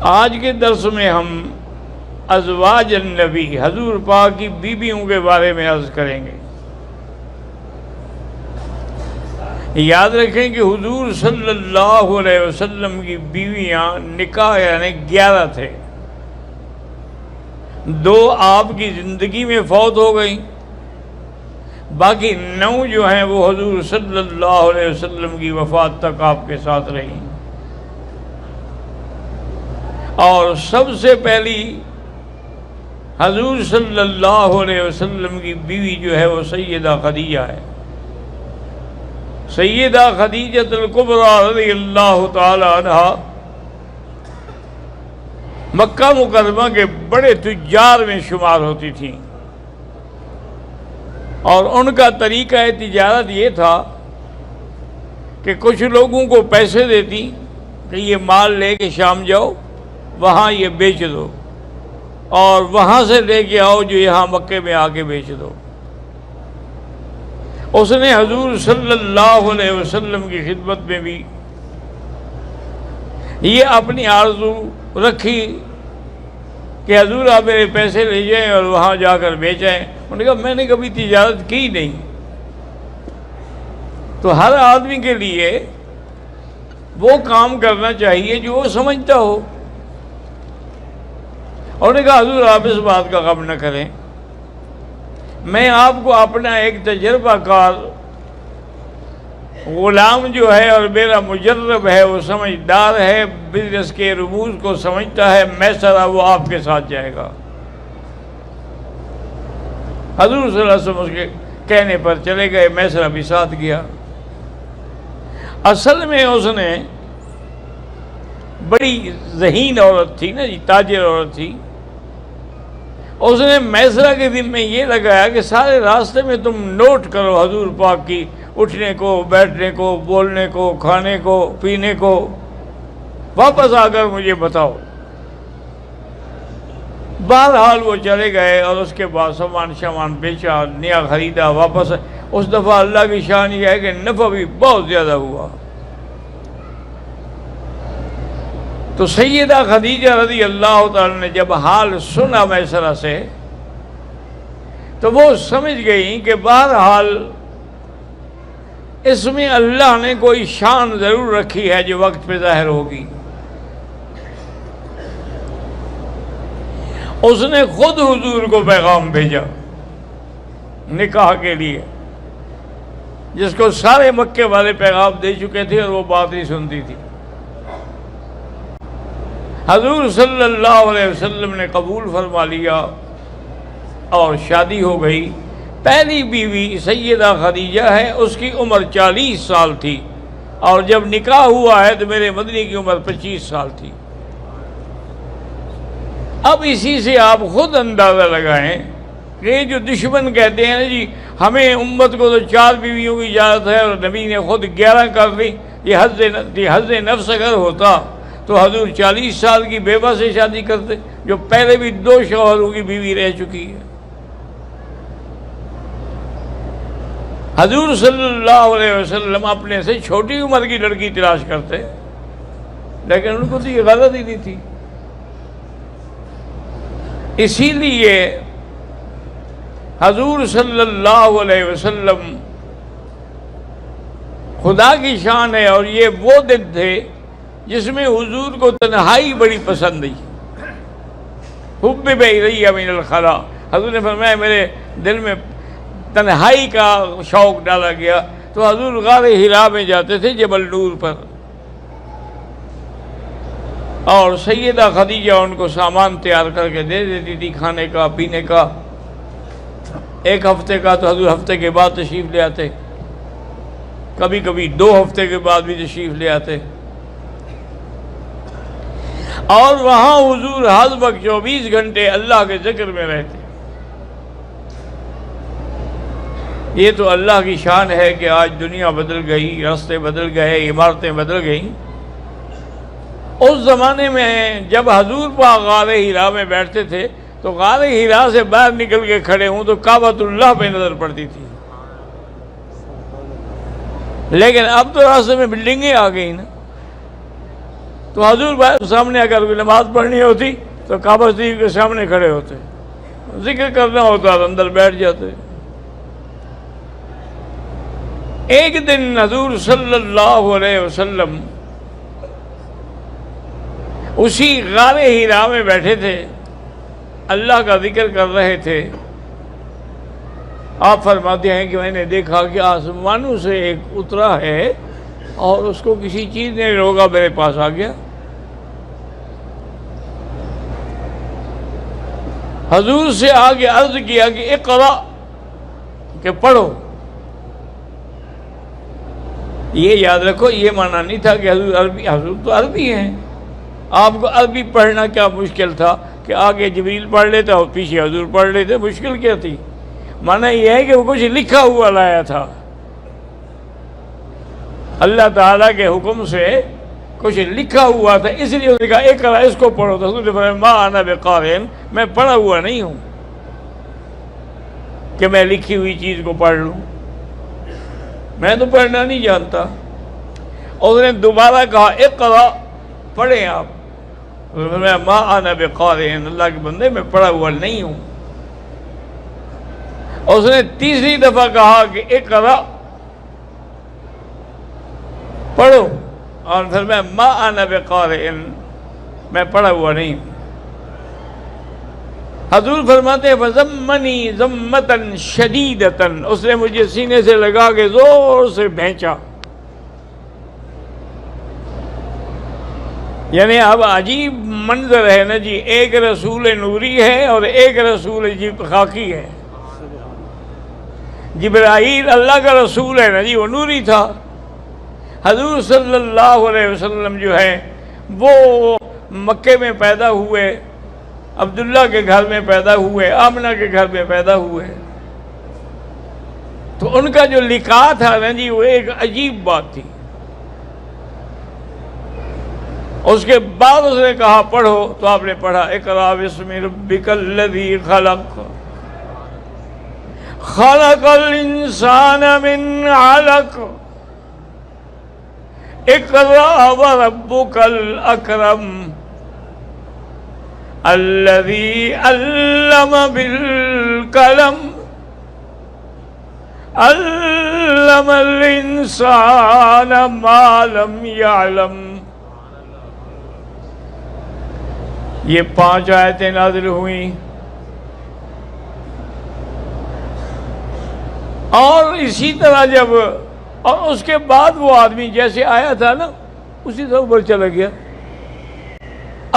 آج کے درس میں ہم ازواج النبی حضور پاک کی بیویوں کے بارے میں عرض کریں گے۔ یاد رکھیں کہ حضور صلی اللہ علیہ وسلم کی بیویاں نکاح یعنی 11 تھے، 2 آپ کی زندگی میں فوت ہو گئیں، باقی 9 جو ہیں وہ حضور صلی اللہ علیہ وسلم کی وفات تک آپ کے ساتھ رہیں۔ اور سب سے پہلی حضور صلی اللہ علیہ وسلم کی بیوی جو ہے وہ سیدہ خدیجہ ہے۔ سیدہ خدیجہ الکبریٰ رضی اللہ تعالی عنہا مکہ مکرمہ کے بڑے تجار میں شمار ہوتی تھیں، اور ان کا طریقہ تجارت یہ تھا کہ کچھ لوگوں کو پیسے دیتی کہ یہ مال لے کے شام جاؤ، وہاں یہ بیچ دو، اور وہاں سے لے کے آؤ جو یہاں مکے میں آ کے بیچ دو۔ اس نے حضور صلی اللہ علیہ وسلم کی خدمت میں بھی یہ اپنی آرزو رکھی کہ حضور آپ میرے پیسے لے جائیں اور وہاں جا کر بیچیں۔ انہوں نے کہا میں نے کبھی تجارت کی نہیں۔ تو ہر آدمی کے لیے وہ کام کرنا چاہیے جو وہ سمجھتا ہو۔ اور نے کہا حضور آپ اس بات کا غم نہ کریں، میں آپ کو اپنا ایک تجربہ کار غلام جو ہے اور میرا مجرب ہے، وہ سمجھدار ہے، بزنس کے رموز کو سمجھتا ہے، میسرہ وہ آپ کے ساتھ جائے گا۔ حضور صلی اللہ علیہ وسلم اس کے کہنے پر چلے گئے، میسرہ بھی ساتھ گیا۔ اصل میں اس نے بڑی ذہین عورت تھی نا جی، تاجر عورت تھی۔ اس نے میسرہ کے دن میں یہ لگایا کہ سارے راستے میں تم نوٹ کرو حضور پاک کی اٹھنے کو، بیٹھنے کو، بولنے کو، کھانے کو، پینے کو، واپس آ کر مجھے بتاؤ۔ بہرحال وہ چلے گئے اور اس کے بعد سامان بیچا، نیا خریدا، واپس۔ اس دفعہ اللہ کی شان یہ ہے کہ نفع بھی بہت زیادہ ہوا۔ تو سیدہ خدیجہ رضی اللہ تعالی نے جب حال سنا میسرہ سے تو وہ سمجھ گئیں کہ بہرحال اس میں اللہ نے کوئی شان ضرور رکھی ہے جو وقت پہ ظاہر ہوگی۔ اس نے خود حضور کو پیغام بھیجا نکاح کے لیے، جس کو سارے مکے والے پیغام دے چکے تھے اور وہ بات نہیں سنتی تھی۔ حضور صلی اللہ علیہ وسلم نے قبول فرما لیا اور شادی ہو گئی۔ پہلی بیوی سیدہ خدیجہ ہے، اس کی عمر 40 سال تھی، اور جب نکاح ہوا ہے تو میرے مدنی کی عمر 25 سال تھی۔ اب اسی سے آپ خود اندازہ لگائیں کہ یہ جو دشمن کہتے ہیں نا جی ہمیں امت کو تو 4 بیویوں کی اجازت ہے اور نبی نے خود 11 کر لی، یہ حظ نفس اگر ہوتا تو حضور 40 سال کی بیوہ سے شادی کرتے جو پہلے بھی 2 شوہروں کی بیوی رہ چکی ہے۔ حضور صلی اللہ علیہ وسلم اپنے سے چھوٹی عمر کی لڑکی تلاش کرتے، لیکن ان کو تو یہ غلط ہی نہیں تھی۔ اسی لیے حضور صلی اللہ علیہ وسلم خدا کی شان ہے، اور یہ وہ دن تھے جس میں حضور کو تنہائی بڑی پسند آئی۔ حبب الی من الخلا، حضور نے فرمایا میرے دل میں تنہائی کا شوق ڈالا گیا، تو حضور غار حرا میں جاتے تھے جبل نور پر، اور سیدہ خدیجہ ان کو سامان تیار کر کے دے دیتی تھی، کھانے کا، پینے کا۔ 1 ہفتے کا تو حضور ہفتے کے بعد تشریف لے آتے، کبھی کبھی 2 ہفتے کے بعد بھی تشریف لے آتے، اور وہاں حضور ہر وقت 24 گھنٹے اللہ کے ذکر میں رہتے۔ یہ تو اللہ کی شان ہے کہ آج دنیا بدل گئی، راستے بدل گئے، عمارتیں بدل گئیں۔ اس زمانے میں جب حضور پاک غار حرا میں بیٹھتے تھے تو غار حرا سے باہر نکل کے کھڑے ہوں تو کعبۃ اللہ پہ نظر پڑتی تھی، لیکن اب تو راستے میں بلڈنگیں آ گئی نا، تو حضور بھائی سامنے اگر کوئی نماز پڑھنی ہوتی تو کعبہ شریف کے سامنے کھڑے ہوتے، ذکر کرنا ہوتا تو اندر بیٹھ جاتے۔ ایک دن حضور صلی اللہ علیہ وسلم اسی غار ہیرا میں بیٹھے تھے، اللہ کا ذکر کر رہے تھے۔ آپ فرماتے ہیں کہ میں نے دیکھا کہ آسمانوں سے ایک اترا ہے اور اس کو کسی چیز نے روکا، میرے پاس آ گیا۔ حضور سے آگے عرض کیا کہ اقرا، کہ پڑھو۔ یہ یاد رکھو، یہ معنی نہیں تھا کہ حضور تو عربی ہیں، آپ کو عربی پڑھنا کیا مشکل تھا کہ آگے جبریل پڑھ لیتا اور پیچھے حضور پڑھ لیتے، مشکل کیا تھی؟ معنی یہ ہے کہ وہ کچھ لکھا ہوا لایا تھا، اللہ تعالیٰ کے حکم سے کچھ لکھا ہوا تھا، اس لیے اس نے کہا اقرا، اس کو پڑھو۔ تو حضور نے فرمایا ما انا بقارئ، میں پڑھا ہوا نہیں ہوں کہ میں لکھی ہوئی چیز کو پڑھ لوں، میں تو پڑھنا نہیں جانتا۔ اور اس نے دوبارہ کہا اقرا، پڑھیں آپ۔ میں ما انا بقارئ، اللہ کے بندے میں پڑھا ہوا نہیں ہوں۔ اور اس نے تیسری دفعہ کہا کہ اقرا، پڑھو، اور پھر میں ما انا بقارئ، میں پڑھا ہوا نہیں ہوں۔ حضور فرماتے ہیں فَزَمَّنِي ذَمَّةً شَدِيدَةً، اس نے مجھے سینے سے لگا کے زور سے بھینچا۔ یعنی اب عجیب منظر ہے نا جی، ایک رسول نوری ہے اور ایک رسول خاکی ہے۔ جبرائیل اللہ کا رسول ہے نا جی، وہ نوری تھا۔ حضور صلی اللہ علیہ وسلم جو ہے وہ مکے میں پیدا ہوئے، عبداللہ کے گھر میں پیدا ہوئے، آمنہ کے گھر میں پیدا ہوئے، تو ان کا جو لقاء تھا نا جی وہ ایک عجیب بات تھی۔ اس کے بعد اس نے کہا پڑھو، تو آپ نے پڑھا اقرأ بسم ربک الذی خلق، خلق الانسان من علق، اقرأ وربک الاکرم الذی علم بالقلم علم الانسان ما لم یعلم۔ یہ 5 آیتیں نازل ہوئیں، اور اسی طرح جب، اور اس کے بعد وہ آدمی جیسے آیا تھا نا اسی طرح اوپر چلا گیا۔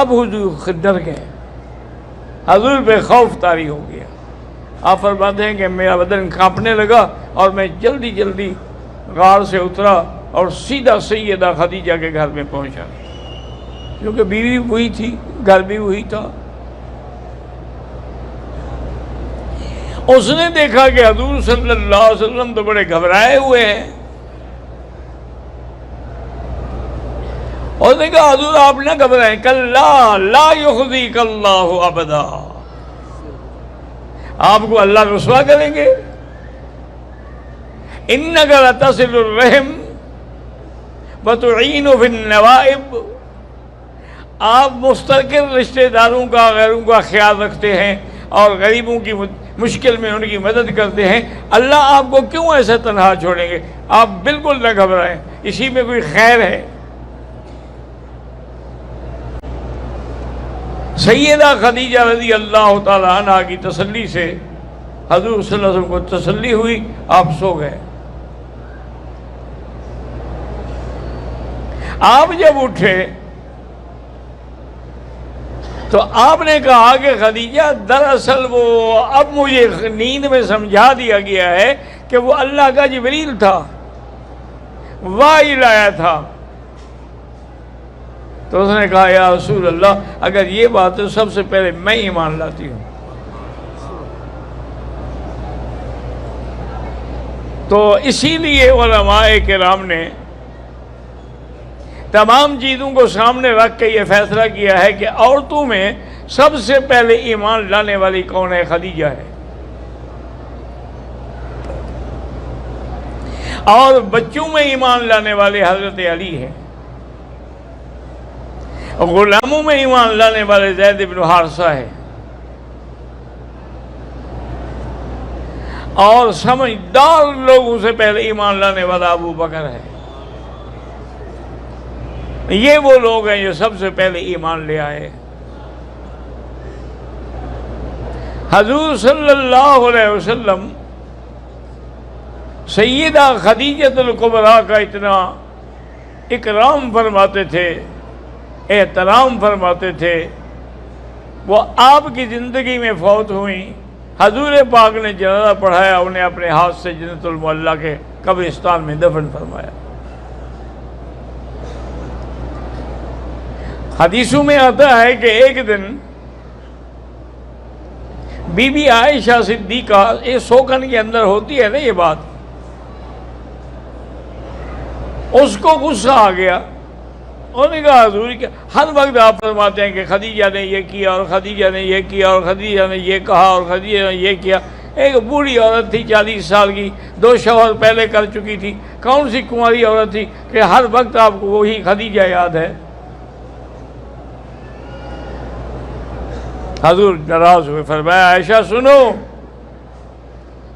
اب حضور ڈر گئے، حضور پہ خوف طاری ہو گیا۔ آپ فرماتے ہیں کہ میرا بدن کانپنے لگا اور میں جلدی جلدی غار سے اترا اور سیدھا سیدہ خدیجہ کے گھر میں پہنچا، کیونکہ بیوی وہی تھی، گھر بھی وہی تھا۔ اس نے دیکھا کہ حضور صلی اللہ علیہ وسلم تو بڑے گھبرائے ہوئے ہیں، اور نے کہا حضور آپ نہ گھبرائیں، کلا لا یخزیک اللہ ابدا، آپ کو اللہ رسوا کریں گے۔ انک لتصل الرحم وتعین فی النوائب، آپ مستقل رشتہ داروں کا، غیروں کا خیال رکھتے ہیں اور غریبوں کی مشکل میں ان کی مدد کرتے ہیں، اللہ آپ کو کیوں ایسا تنہا چھوڑیں گے؟ آپ بالکل نہ گھبرائیں، اسی میں کوئی خیر ہے۔ سیدہ خدیجہ رضی اللہ تعالی عنہ کی تسلی سے حضور صلی اللہ علیہ وسلم کو تسلی ہوئی، آپ سو گئے۔ آپ جب اٹھے تو آپ نے کہا کہ خدیجہ دراصل وہ اب مجھے نیند میں سمجھا دیا گیا ہے کہ وہ اللہ کا جبریل تھا، وحی لایا تھا۔ تو اس نے کہا یا رسول اللہ اگر یہ بات ہے سب سے پہلے میں ایمان لاتی ہوں۔ تو اسی لیے علماء کرام نے تمام چیزوں کو سامنے رکھ کے یہ فیصلہ کیا ہے کہ عورتوں میں سب سے پہلے ایمان لانے والی کون ہے؟ خدیجہ ہے، اور بچوں میں ایمان لانے والے حضرت علی ہیں۔ غلاموں میں ایمان لانے والے زید بن حارثہ ہے، اور سمجھدار لوگوں سے پہلے ایمان لانے والا ابو بکر ہے۔ یہ وہ لوگ ہیں جو سب سے پہلے ایمان لے آئے۔ حضور صلی اللہ علیہ وسلم سیدہ خدیجہ الکبریٰ کا اتنا اکرام فرماتے تھے، احترام فرماتے تھے، وہ آپ کی زندگی میں فوت ہوئیں، حضور پاک نے جنازہ پڑھایا، انہیں اپنے ہاتھ سے جنت المعلیٰ کے قبرستان میں دفن فرمایا۔ حدیثوں میں آتا ہے کہ ایک دن بی بی عائشہ صدیقہ، یہ سوکن کے اندر ہوتی ہے نا یہ بات، اس کو غصہ آ گیا۔ انہوں نے کہا حضور کیا ہر وقت آپ فرماتے ہیں کہ خدیجہ نے یہ کیا اور خدیجہ نے یہ کیا اور خدیجہ نے یہ کہا اور خدیجہ نے یہ کیا۔ ایک بوڑھی عورت تھی 40 سال کی، 2 شوہر پہلے کر چکی تھی، کون سی کنواری عورت تھی کہ ہر وقت آپ کو وہی خدیجہ یاد ہے؟ حضور ناراض ہوئے، فرمایا عائشہ سنو،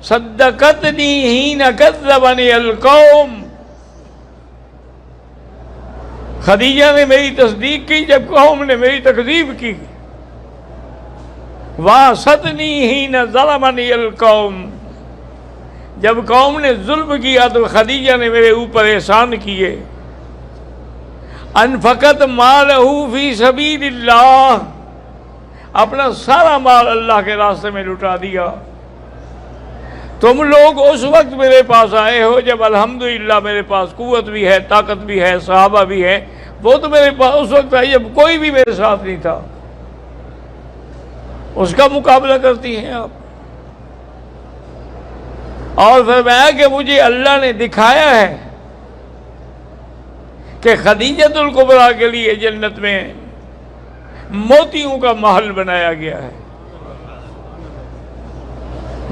صدقتنی حین کذبنی القوم، خدیجہ نے میری تصدیق کی جب قوم نے میری تکذیب کی۔ واسطنی حین ظلمنی القوم، جب قوم نے ظلم کیا تو خدیجہ نے میرے اوپر احسان کیے۔ انفقت مالہ فی سبیل اللہ، اپنا سارا مال اللہ کے راستے میں لٹا دیا۔ تم لوگ اس وقت میرے پاس آئے ہو جب الحمدللہ میرے پاس قوت بھی ہے، طاقت بھی ہے، صحابہ بھی ہے، وہ تو میرے پاس اس وقت آئی جب کوئی بھی میرے ساتھ نہیں تھا، اس کا مقابلہ کرتی ہیں آپ۔ اور فرمایا کہ مجھے اللہ نے دکھایا ہے کہ خدیجہ الکبریٰ کے لیے جنت میں موتیوں کا محل بنایا گیا ہے،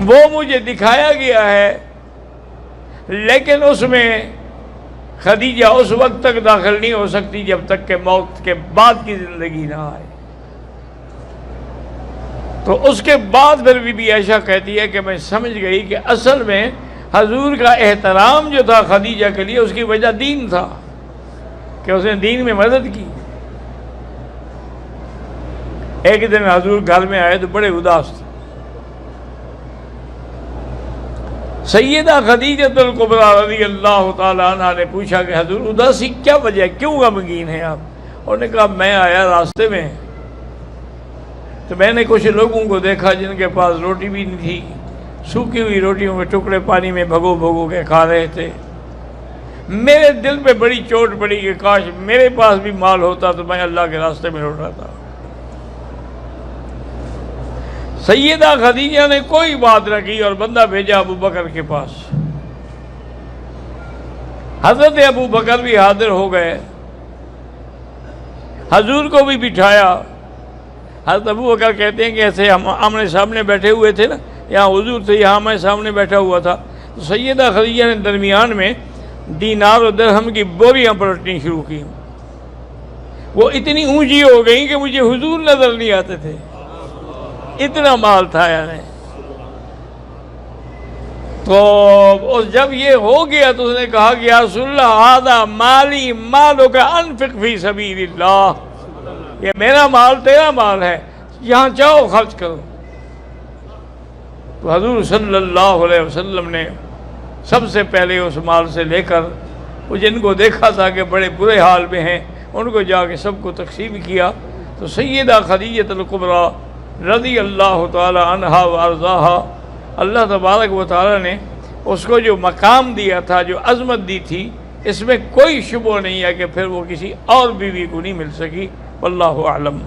وہ مجھے دکھایا گیا ہے، لیکن اس میں خدیجہ اس وقت تک داخل نہیں ہو سکتی جب تک کہ موت کے بعد کی زندگی نہ آئے۔ تو اس کے بعد پھر بی بی عائشہ کہتی ہے کہ میں سمجھ گئی کہ اصل میں حضور کا احترام جو تھا خدیجہ کے لیے، اس کی وجہ دین تھا کہ اس نے دین میں مدد کی۔ ایک دن حضور گھر میں آئے تو بڑے اداس تھے۔ سیدہ خدیجہ الکبریٰ رضی اللہ تعالیٰ عنہ نے پوچھا کہ حضور اداسی کیا وجہ ہے، کیوں غمگین ہیں آپ؟ انہوں نے کہا میں آیا راستے میں تو میں نے کچھ لوگوں کو دیکھا جن کے پاس روٹی بھی نہیں تھی، سوکھی ہوئی روٹیوں کے ٹکڑے پانی میں بھگو بھگو کے کھا رہے تھے۔ میرے دل پہ بڑی چوٹ پڑی کہ کاش میرے پاس بھی مال ہوتا تو میں اللہ کے راستے میں لوٹاتا۔ سیدہ خدیجہ نے کوئی بات نہ کی اور بندہ بھیجا ابو بکر کے پاس۔ حضرت ابو بکر بھی حاضر ہو گئے، حضور کو بھی بٹھایا۔ حضرت ابو بکر کہتے ہیں کہ ایسے ہم آمنے سامنے بیٹھے ہوئے تھے نا، یہاں حضور تھے، یہاں میں سامنے بیٹھا ہوا تھا، تو سیدہ خدیجہ نے درمیان میں دینار و درہم کی بوریاں پلٹنی شروع کی۔ وہ اتنی اونچی ہو گئیں کہ مجھے حضور نظر نہیں آتے تھے، اتنا مال تھا یعنی۔ تو جب یہ ہو گیا تو اس نے کہا کہ یا رسول اللہ ھذا مالی مالک انفق فی سبیل اللہ، یہ میرا مال تیرا مال ہے، یہاں چاہو خرچ کرو۔ تو حضور صلی اللہ علیہ وسلم نے سب سے پہلے اس مال سے لے کر وہ جن کو دیکھا تھا کہ بڑے برے حال میں ہیں ان کو جا کے سب کو تقسیم کیا۔ تو سیدہ خدیجہ الکبریٰ رضی اللہ تعالی عنہا و ارضاہا، اللہ تبارک و تعالی نے اس کو جو مقام دیا تھا، جو عظمت دی تھی، اس میں کوئی شبہ نہیں ہے کہ پھر وہ کسی اور بیوی کو نہیں مل سکی۔ واللہ اعلم۔